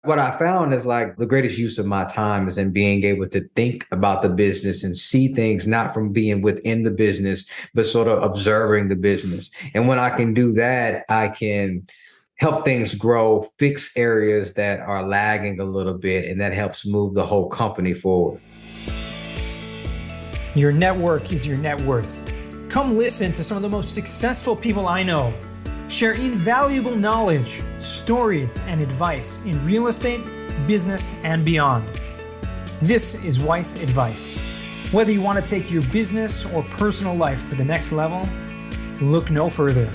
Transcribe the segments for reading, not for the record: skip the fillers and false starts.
What I found is like the greatest use of my time is in being able to think about the business and see things not from being within the business, but sort of observing the business. And when I can do that, I can help things grow, fix areas that are lagging a little bit, and that helps move the whole company forward. Your network is your net worth. Come listen to some of the most successful people I know share invaluable knowledge, stories, and advice in real estate, business, and beyond. This is Weiss Advice. Whether you want to take your business or personal life to the next level, look no further.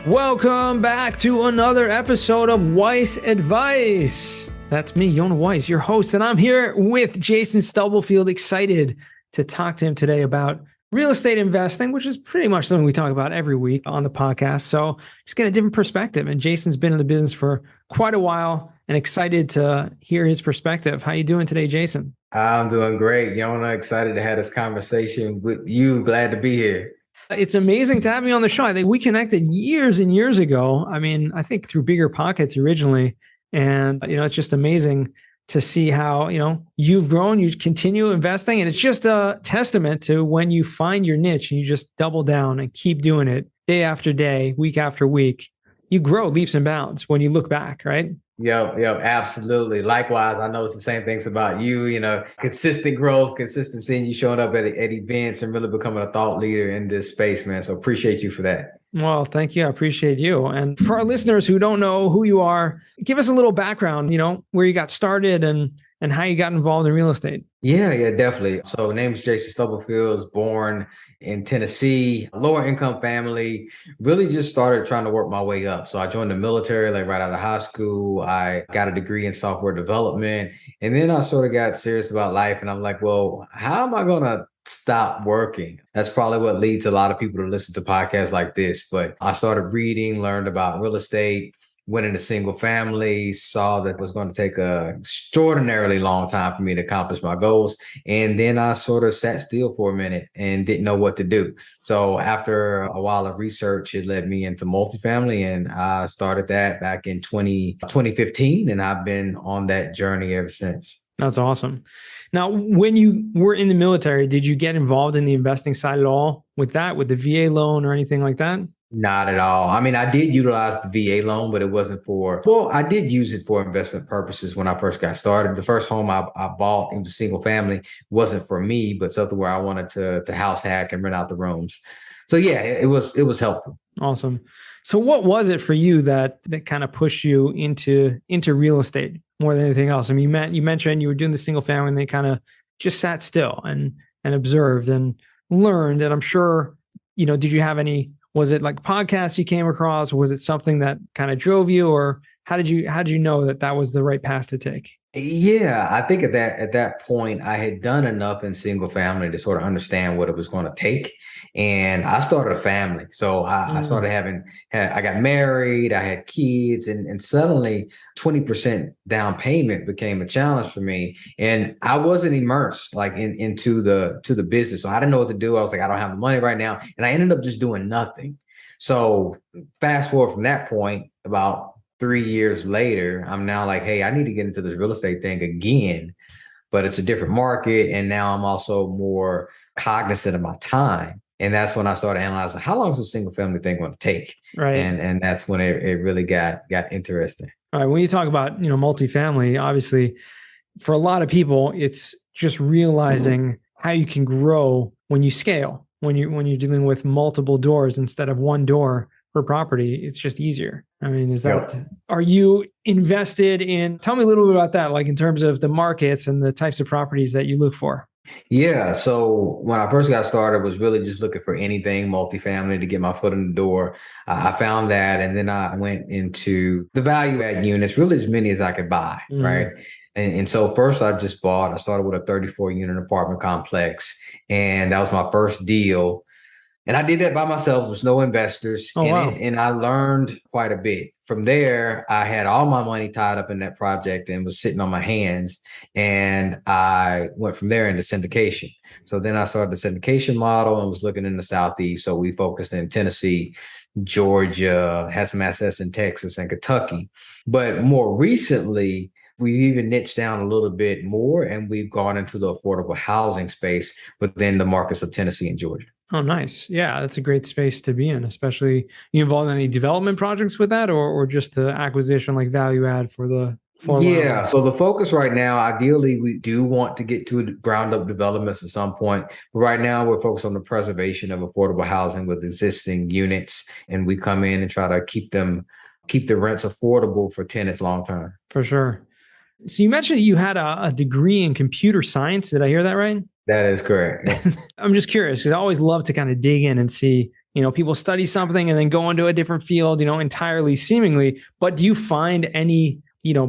Welcome back to another episode of Weiss Advice. That's me, Yonah Weiss, your host, and I'm here with Jason Stubblefield, excited to talk to him today about real estate investing, which is pretty much something we talk about every week on the podcast. So just get a different perspective. And Jason's been in the business for quite a while and excited to hear his perspective. How you doing today, Jason? I'm doing great, Yonah. Excited to have this conversation with you. Glad to be here. It's amazing to have me on the show. I think we connected years and years ago. I think through Bigger Pockets originally. And, it's just amazing to see how, you've grown, you continue investing. And it's just a testament to when you find your niche and you just double down and keep doing it day after day, week after week, you grow leaps and bounds when you look back, right? Yep, absolutely. Likewise, I know it's the same things about you, consistent growth, consistency, and you showing up at events and really becoming a thought leader in this space, man. So appreciate you for that. Well, thank you. I appreciate you. And for our listeners who don't know who you are, give us a little background, where you got started and how you got involved in real estate. Yeah, definitely. So name's Jason Stubblefield, was born in Tennessee, lower income family, really just started trying to work my way up. So I joined the military, like right out of high school. I got a degree in software development. And then I sort of got serious about life. And I'm like, well, how am I going to stop working? That's probably what leads a lot of people to listen to podcasts like this. But I started reading, learned about real estate, went into single family, saw that it was going to take an extraordinarily long time for me to accomplish my goals. And then I sort of sat still for a minute and didn't know what to do. So after a while of research, it led me into multifamily. And I started that back in 2015. And I've been on that journey ever since. That's awesome. Now, when you were in the military, did you get involved in the investing side at all with that, with the VA loan or anything like that? Not at all. I did utilize the VA loan, but it wasn't I did use it for investment purposes when I first got started. The first home I bought into single family wasn't for me, but something where I wanted to house hack and rent out the rooms. So yeah, it was helpful. Awesome. So what was it for you that kind of pushed you into real estate more than anything else? You mentioned you were doing the single family and they kind of just sat still and observed and learned. And I'm sure, did you have was it like podcasts you came across, or was it something that kind of drove you, or how did you know that was the right path to take? Yeah, I think at that point I had done enough in single family to sort of understand what it was going to take. And I started a family. So I started I got married, I had kids, and suddenly 20% down payment became a challenge for me. And I wasn't immersed into the business. So I didn't know what to do. I was like, I don't have the money right now. And I ended up just doing nothing. So fast forward from that point, about 3 years later, I'm now like, hey, I need to get into this real estate thing again, but it's a different market. And now I'm also more cognizant of my time. And that's when I started analyzing how long is a single family thing going to take? Right. And that's when it really got interesting. All right. When you talk about, multifamily, obviously for a lot of people, it's just realizing how you can grow when you scale, when you're dealing with multiple doors instead of one door per property. It's just easier. Are you invested in, tell me a little bit about that, like in terms of the markets and the types of properties that you look for? Yeah. So when I first got started, I was really just looking for anything multifamily to get my foot in the door. I found that. And then I went into the value add units, really as many as I could buy. Right. And so first I started with a 34 unit apartment complex, and that was my first deal. And I did that by myself. There was no investors in it. And I learned quite a bit. From there, I had all my money tied up in that project and was sitting on my hands. And I went from there into syndication. So then I started the syndication model and was looking in the Southeast. So we focused in Tennessee, Georgia, had some assets in Texas and Kentucky. But more recently, we've even niched down a little bit more and we've gone into the affordable housing space within the markets of Tennessee and Georgia. Oh, nice. Yeah, that's a great space to be in, especially you involved in any development projects with that or just the acquisition, like value add for the affordable Yeah. housing? So the focus right now, ideally, we do want to get to ground up developments at some point. But right now, we're focused on the preservation of affordable housing with existing units. And we come in and try to keep the rents affordable for tenants long term. For sure. So you mentioned that you had a degree in computer science. Did I hear that right? That is correct. Yeah. I'm just curious because I always love to kind of dig in and see, people study something and then go into a different field, entirely seemingly. But do you find any,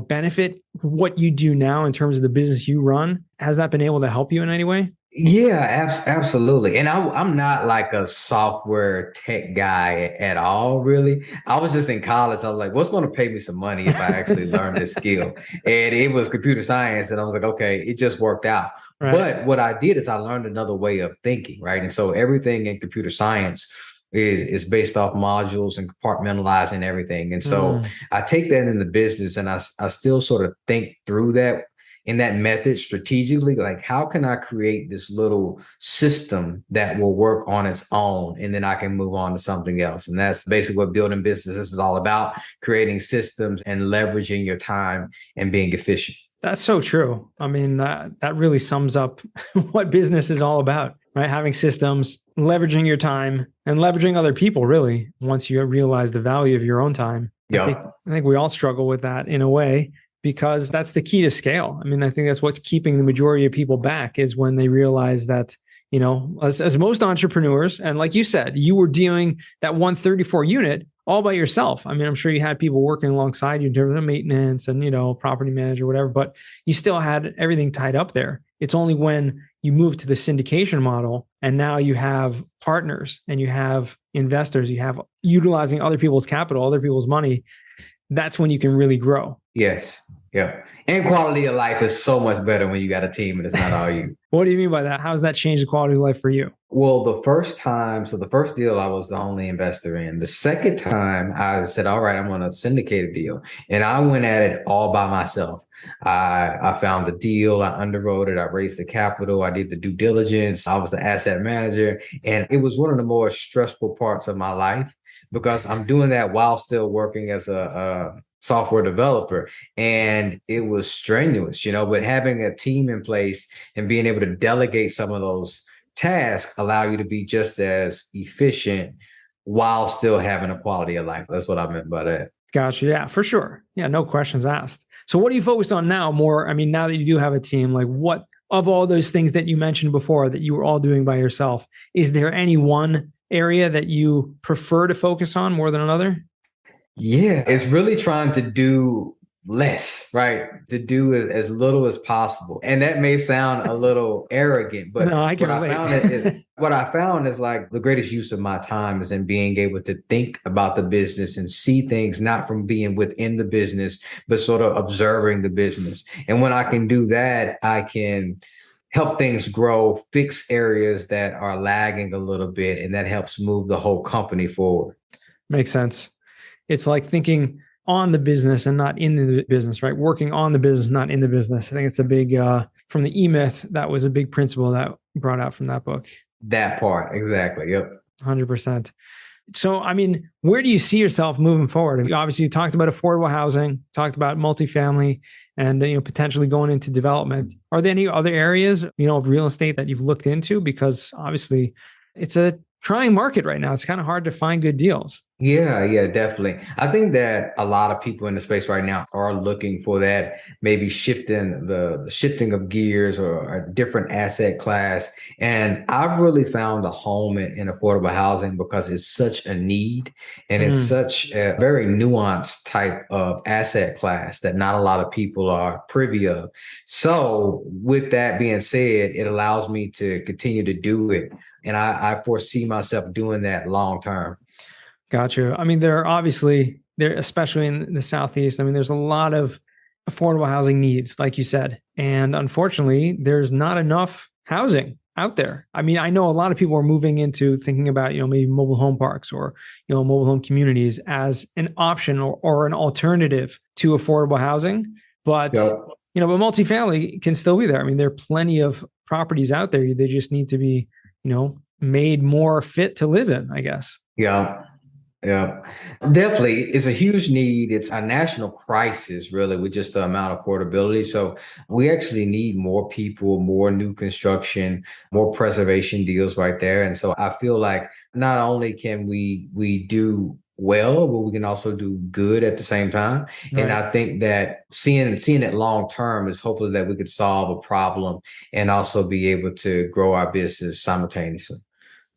benefit what you do now in terms of the business you run? Has that been able to help you in any way? Yeah, absolutely. And I'm not like a software tech guy at all, really. I was just in college. I was like, what's going to pay me some money if I actually learn this skill? And it was computer science. And I was like, okay, it just worked out. Right. But what I did is I learned another way of thinking, right? And so everything in computer science is based off modules and compartmentalizing everything. And so I take that in the business and I still sort of think through that in that method strategically, like how can I create this little system that will work on its own and then I can move on to something else. And that's basically what building businesses is all about, creating systems and leveraging your time and being efficient. That's so true. I mean, that really sums up what business is all about, right? Having systems, leveraging your time, and leveraging other people, really, once you realize the value of your own time. Yeah. I think we all struggle with that in a way because that's the key to scale. I mean, I think that's what's keeping the majority of people back is when they realize that, as most entrepreneurs, and like you said, you were doing that 134 unit all by yourself. I mean, I'm sure you had people working alongside you in terms of maintenance and, property manager, whatever, but you still had everything tied up there. It's only when you move to the syndication model and now you have partners and you have investors, you have utilizing other people's capital, other people's money. That's when you can really grow. Yes. Yeah. And quality of life is so much better when you got a team and it's not all you. What do you mean by that? How has that changed the quality of life for you? Well, the first deal I was the only investor in. The second time I said, all right, I'm going to syndicate a deal. And I went at it all by myself. I found the deal. I underwrote it. I raised the capital. I did the due diligence. I was the asset manager. And it was one of the more stressful parts of my life because I'm doing that while still working as a software developer. And it was strenuous, but having a team in place and being able to delegate some of those tasks allow you to be just as efficient while still having a quality of life. That's what I meant by that. Gotcha. Yeah, for sure. Yeah, no questions asked. So what are you focused on now more? I mean, now that you do have a team, like what of all those things that you mentioned before that you were all doing by yourself, is there any one area that you prefer to focus on more than another? Yeah, it's really trying to do less, right? To do as little as possible. And that may sound a little arrogant, but no, I can relate. What I found is like the greatest use of my time is in being able to think about the business and see things not from being within the business, but sort of observing the business. And when I can do that, I can help things grow, fix areas that are lagging a little bit, and that helps move the whole company forward. Makes sense. It's like thinking on the business and not in the business, right? Working on the business, not in the business. I think it's a big, from the E-Myth, that was a big principle that brought out from that book. That part, exactly. Yep. 100%. So, I mean, where do you see yourself moving forward? I mean, obviously, you talked about affordable housing, talked about multifamily, and potentially going into development. Are there any other areas, of real estate that you've looked into? Because obviously, it's a trying market right now. It's kind of hard to find good deals. Yeah, definitely. I think that a lot of people in the space right now are looking for that, maybe shifting of gears or a different asset class. And I've really found a home in affordable housing because it's such a need and it's such a very nuanced type of asset class that not a lot of people are privy of. So with that being said, it allows me to continue to do it. And I foresee myself doing that long term. Gotcha. I mean, there, especially in the Southeast, I mean, there's a lot of affordable housing needs, like you said. And unfortunately, there's not enough housing out there. I mean, I know a lot of people are moving into thinking about, maybe mobile home parks or, mobile home communities as an option or an alternative to affordable housing. But, Yep. but multifamily can still be there. I mean, there are plenty of properties out there. They just need to be, made more fit to live in, I guess. Yeah. Yeah, definitely. It's a huge need. It's a national crisis, really, with just the amount of affordability. So we actually need more people, more new construction, more preservation deals right there. And so I feel like not only can we do well, but we can also do good at the same time. Right. And I think that seeing it long term is hopefully that we could solve a problem and also be able to grow our business simultaneously.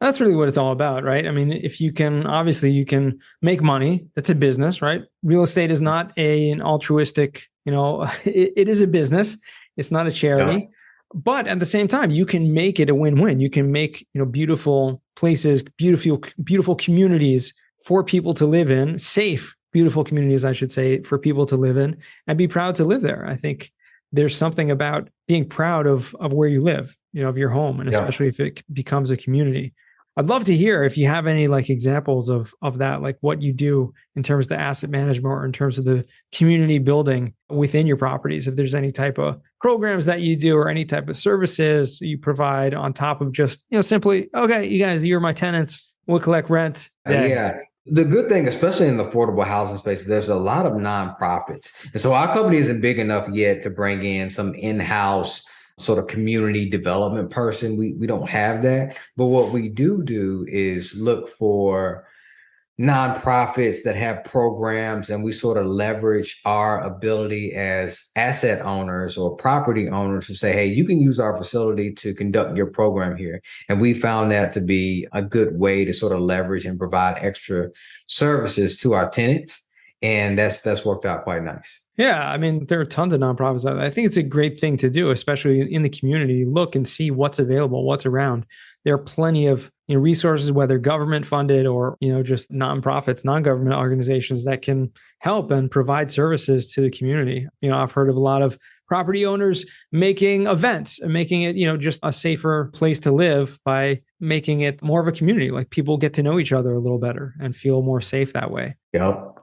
That's really what it's all about, right? I mean, if you can, obviously you can make money. That's a business, right? Real estate is not an altruistic, it is a business. It's not a charity. Yeah. But at the same time, you can make it a win-win. You can make, beautiful places, beautiful communities for people to live in, safe, beautiful communities, I should say, for people to live in and be proud to live there. I think there's something about being proud of where you live, of your home, and especially if it becomes a community. I'd love to hear if you have any examples of that, like what you do in terms of the asset management or in terms of the community building within your properties. If there's any type of programs that you do or any type of services you provide on top of just, simply, okay, you guys, you're my tenants, we'll collect rent. Yeah. The good thing, especially in the affordable housing space, there's a lot of nonprofits. And so our company isn't big enough yet to bring in some in-house sort of community development person. We don't have that. But what we do is look for nonprofits that have programs, and we sort of leverage our ability as asset owners or property owners to say, hey, you can use our facility to conduct your program here. And we found that to be a good way to sort of leverage and provide extra services to our tenants. And that's worked out quite nice. Yeah, I mean, there are tons of nonprofits out there. I think it's a great thing to do, especially in the community. Look and see what's available, what's around. There are plenty of resources, whether government funded or just nonprofits, non-government organizations that can help and provide services to the community. I've heard of a lot of property owners making events and making it just a safer place to live by making it more of a community. Like people get to know each other a little better and feel more safe that way. Yep,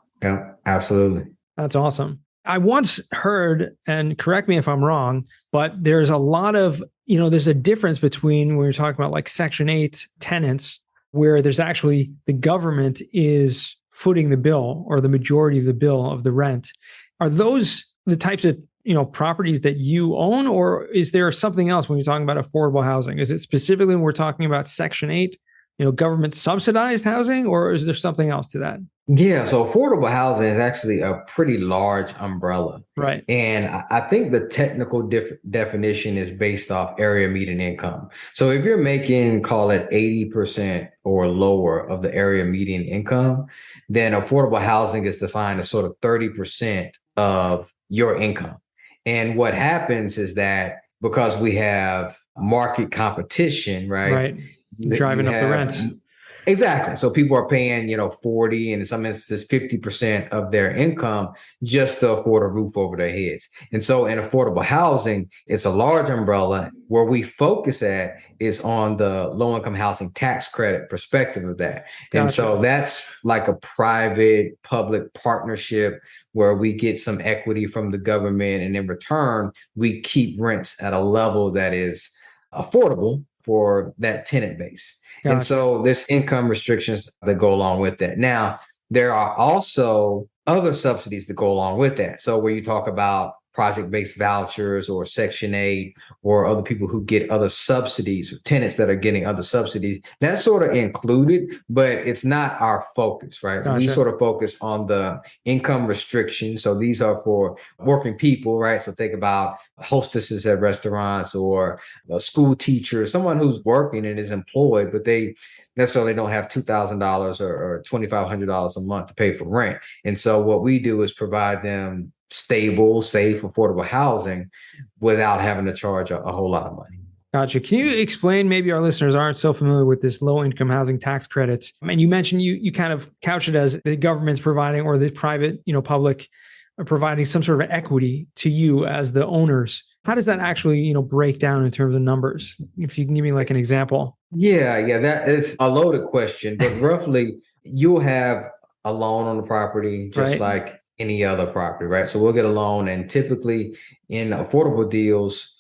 absolutely. That's awesome. I once heard, and correct me if I'm wrong, but there's a lot of, there's a difference between when we're talking about Section 8 tenants, where there's actually the government is footing the bill or the majority of the bill of the rent. Are those the types of, properties that you own, or is there something else when you're talking about affordable housing? Is it specifically when we're talking about Section 8, government subsidized housing, or is there something else to that? Yeah, so affordable housing is actually a pretty large umbrella. Right. And I think the technical definition is based off area median income. So if you're making, call it 80% or lower of the area median income, then affordable housing is defined as sort of 30% of your income. And what happens is that because we have market competition, right? Driving up the rents. Exactly. So people are paying, 40 and in some instances 50% of their income just to afford a roof over their heads. And so in affordable housing, it's a large umbrella. Where we focus at is on the low income housing tax credit perspective of that. Gotcha. And so that's like a private public partnership where we get some equity from the government, and in return, we keep rents at a level that is affordable for that tenant base. Gotcha. And so there's income restrictions that go along with that. Now, there are also other subsidies that go along with that. So where you talk about project-based vouchers or Section 8 or other people who get other subsidies, or tenants that are getting other subsidies, that's sort of included, but it's not our focus, right? Gotcha. We sort of focus on the income restrictions. So these are for working people, right? So think about hostesses at restaurants or a school teacher, someone who's working and is employed, but they necessarily don't have $2,000 or $2,500 a month to pay for rent. And so what we do is provide them stable, safe, affordable housing without having to charge a whole lot of money. Gotcha. Can you explain, maybe our listeners aren't so familiar with this low income housing tax credits. And you mentioned you kind of couch it as the government's providing or the private, public providing some sort of equity to you as the owners. How does that actually, break down in terms of numbers? If you can give me like an example. Yeah, that is a loaded question, but roughly you'll have a loan on the property just Right. like any other property, right? So we'll get a loan, and typically in affordable deals,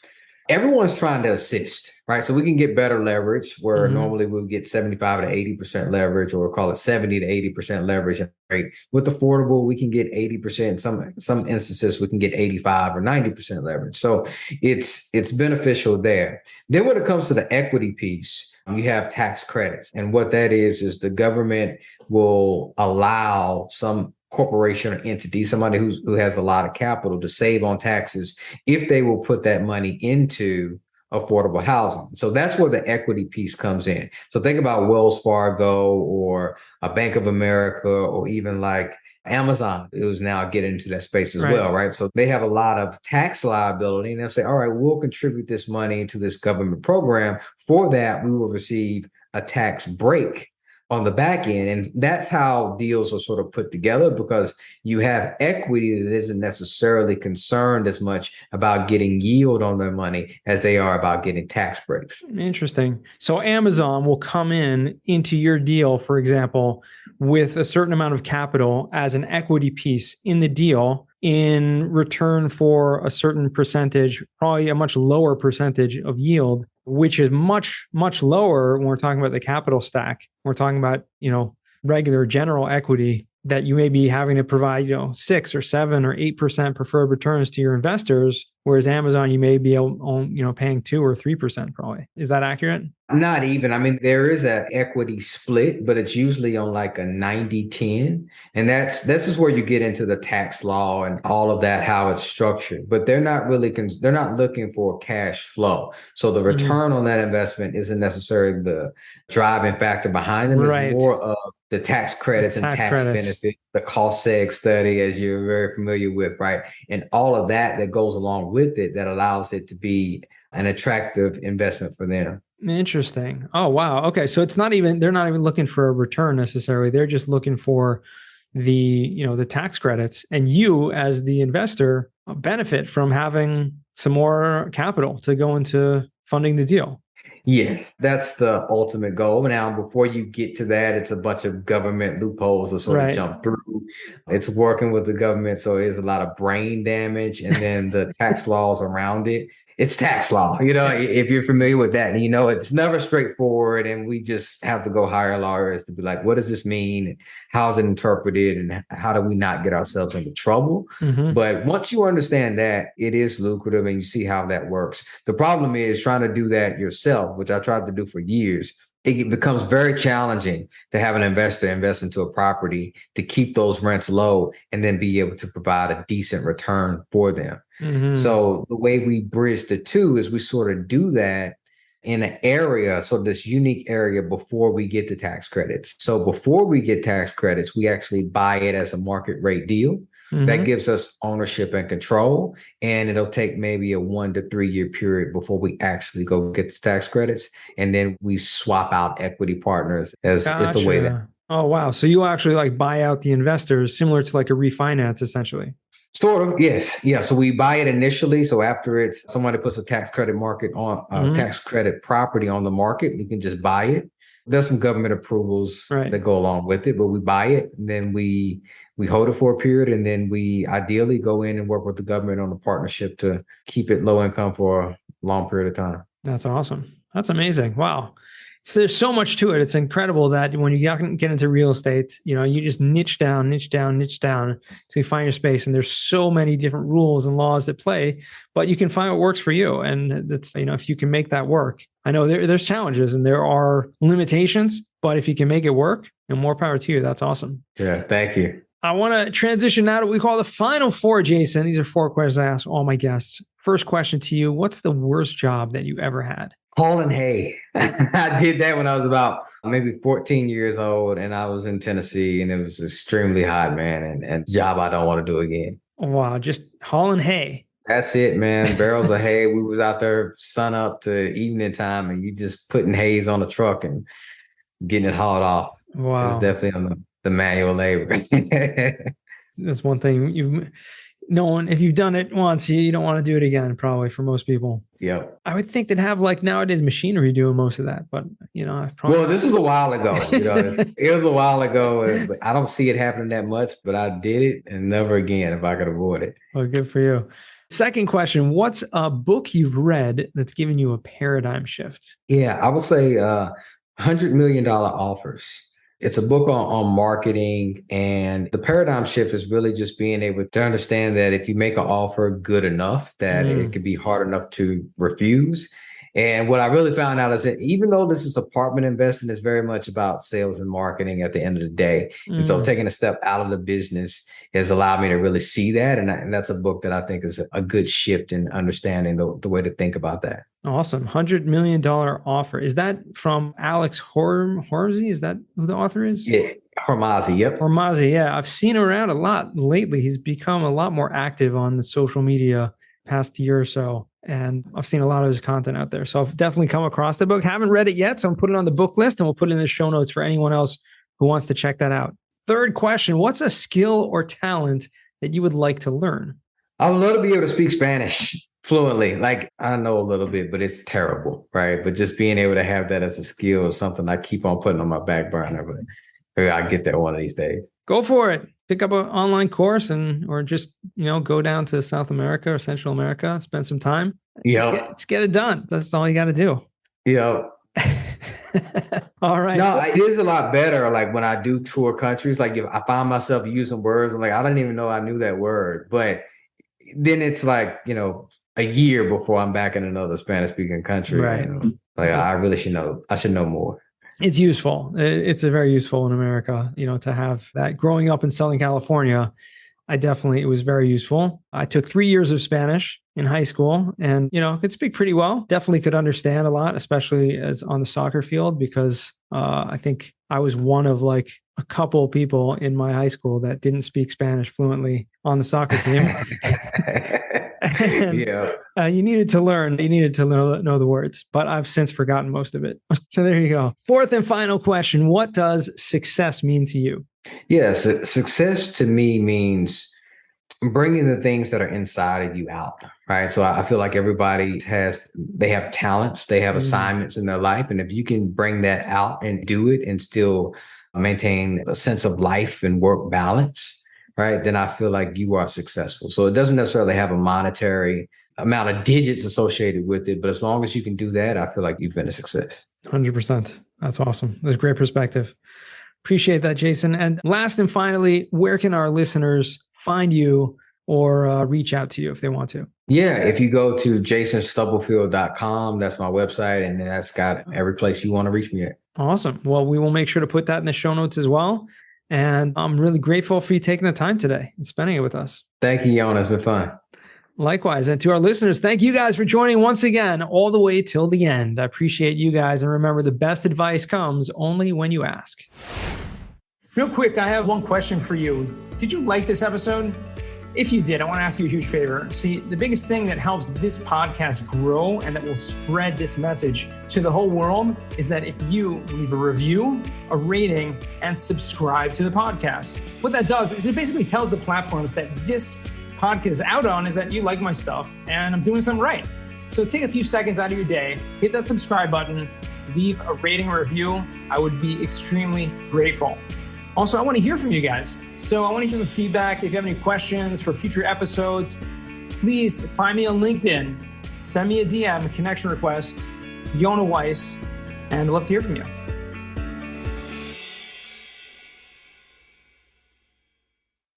everyone's trying to assist, right? So we can get better leverage where normally we'll get 75 to 80% leverage, or we'll call it 70 to 80% leverage. Right? With affordable, we can get 80%. Some instances we can get 85 or 90% leverage. So it's beneficial there. Then when it comes to the equity piece, you have tax credits. And what that is the government will allow some corporation or entity, somebody who has a lot of capital, to save on taxes if they will put that money into affordable housing. So that's where the equity piece comes in. So think about Wells Fargo or a Bank of America, or even like Amazon, who's now getting into that space as well, right? So they have a lot of tax liability, and they'll say, all right, we'll contribute this money into this government program. For that, we will receive a tax break on the back end. And that's how deals are sort of put together, because you have equity that isn't necessarily concerned as much about getting yield on their money as they are about getting tax breaks. Interesting. So Amazon will come into your deal, for example, with a certain amount of capital as an equity piece in the deal in return for a certain percentage, probably a much lower percentage of yield, which is much, much lower when we're talking about the capital stack. We're talking about, regular general equity that you may be having to provide, 6 or 7 or 8% preferred returns to your investors. Whereas Amazon, you may be paying 2 or 3% probably. Is that accurate? Not even. I mean, there is an equity split, but it's usually on like a 90-10. And this is where you get into the tax law and all of that, how it's structured. But they're not really, they're not looking for cash flow. So the return on that investment isn't necessarily the driving factor behind them. It's more of the tax credits and tax benefits, the cost seg study, as you're very familiar with, right? And all of that goes along with it that allows it to be an attractive investment for them. Interesting. Oh, wow. Okay. So they're not even looking for a return necessarily. They're just looking for the tax credits, and you as the investor benefit from having some more capital to go into funding the deal. Yes, that's the ultimate goal. Now, before you get to that, it's a bunch of government loopholes to sort of jump through. It's working with the government, so there's a lot of brain damage, and then the tax laws around it. It's tax law, if you're familiar with that, and it's never straightforward, and we just have to go hire lawyers to be like, what does this mean? How's it interpreted? And how do we not get ourselves into trouble? But once you understand that, it is lucrative and you see how that works. The problem is trying to do that yourself, which I tried to do for years. It becomes very challenging to have an investor invest into a property to keep those rents low and then be able to provide a decent return for them. So the way we bridge the two is we sort of do that in an area, so this unique area before we get the tax credits. So before we get tax credits, we actually buy it as a market rate deal. That gives us ownership and control, and it'll take maybe a 1 to 3 year period before we actually go get the tax credits. And then we swap out equity partners is the way that. Oh, wow. So you actually like buy out the investors, similar to like a refinance, essentially. Sort of, yes. Yeah. So we buy it initially. So after somebody puts a tax credit tax credit property on the market, we can just buy it. There's some government approvals that go along with it, but we buy it and then we hold it for a period, and then we ideally go in and work with the government on a partnership to keep it low income for a long period of time. That's awesome. That's amazing. Wow. So there's so much to it. It's incredible that when you get into real estate, you just niche down till you find your space. And there's so many different rules and laws that play, but you can find what works for you. And that's, if you can make that work. I know there's challenges and there are limitations, but if you can make it work, and more power to you, that's awesome. Yeah. Thank you. I want to transition now to what we call the final 4, Jason. These are 4 questions I ask all my guests. First question to you: what's the worst job that you ever had? Hauling hay. I did that when I was about maybe 14 years old, and I was in Tennessee, and it was extremely hot, man, and job I don't want to do again. Wow, just hauling hay. That's it, man. Barrels of hay. We was out there sun up to evening time, and you just putting hays on the truck and getting it hauled off. Wow. It was definitely on the manual labor. That's one thing. No one, if you've done it once, you don't want to do it again, probably for most people. Yep. I would think they'd have like nowadays machinery doing most of that, but I've probably. Well, this was a while ago. It was a while ago. But I don't see it happening that much, but I did it and never again if I could avoid it. Well, good for you. Second question, what's a book you've read that's given you a paradigm shift? Yeah, I would say $100 million Offers. It's a book on marketing, and the paradigm shift is really just being able to understand that if you make an offer good enough, that it could be hard enough to refuse. And what I really found out is that even though this is apartment investing, it's very much about sales and marketing at the end of the day. And so taking a step out of the business has allowed me to really see that. And that's a book that I think is a good shift in understanding the way to think about that. Awesome. $100 million offer. Is that from Alex Hormozy? Is that who the author is? Yeah. Hormozy. Yep. Hormozy. Yeah. I've seen him around a lot lately. He's become a lot more active on the social media past year or so. And I've seen a lot of his content out there. So I've definitely come across the book. Haven't read it yet. So I'm putting it on the book list and we'll put it in the show notes for anyone else who wants to check that out. Third question, what's a skill or talent that you would like to learn? I would love to be able to speak Spanish fluently. Like, I know a little bit, but it's terrible, right? But just being able to have that as a skill is something I keep on putting on my back burner. But maybe I'll get there one of these days. Go for it. Pick up an online course or just, go down to South America or Central America, spend some time. Just get it done. That's all you got to do. Yeah. All right. No, it is a lot better. Like when I do tour countries, like if I find myself using words, I'm like, I didn't even know I knew that word. But then it's like, a year before I'm back in another Spanish speaking country. Right. I really should know. I should know more. It's useful. It's a very useful in America, to have that. Growing up in Southern California, it was very useful. I took 3 years of Spanish in high school and, could speak pretty well. Definitely could understand a lot, especially as on the soccer field, because I think I was one of like a couple people in my high school that didn't speak Spanish fluently on the soccer team. And, you needed to learn. You needed to know the words, but I've since forgotten most of it. So there you go. Fourth and final question. What does success mean to you? Yes. Success to me means bringing the things that are inside of you out, right? So I feel like everybody have talents, they have assignments in their life. And if you can bring that out and do it and still maintain a sense of life and work balance, right, then I feel like you are successful. So it doesn't necessarily have a monetary amount of digits associated with it, but as long as you can do that, I feel like you've been a success. 100%. That's awesome. That's a great perspective. Appreciate that, Jason. And last and finally, where can our listeners find you or reach out to you if they want to? Yeah, if you go to jasonstubblefield.com, that's my website, and that's got every place you want to reach me at. Awesome. Well, we will make sure to put that in the show notes as well. And I'm really grateful for you taking the time today and spending it with us. Thank you, Yona. It's been fun. Likewise. And to our listeners, thank you guys for joining once again, all the way till the end. I appreciate you guys. And remember, the best advice comes only when you ask. Real quick, I have one question for you. Did you like this episode? If you did, I want to ask you a huge favor. See, the biggest thing that helps this podcast grow and that will spread this message to the whole world is that if you leave a review, a rating, and subscribe to the podcast. What that does is it basically tells the platforms that this podcast is out on is that you like my stuff and I'm doing something right. So take a few seconds out of your day, hit that subscribe button, leave a rating or review. I would be extremely grateful. Also, I want to hear from you guys. So I want to hear some feedback. If you have any questions for future episodes, please find me on LinkedIn. Send me a DM, a connection request, Yona Weiss, and I'd love to hear from you.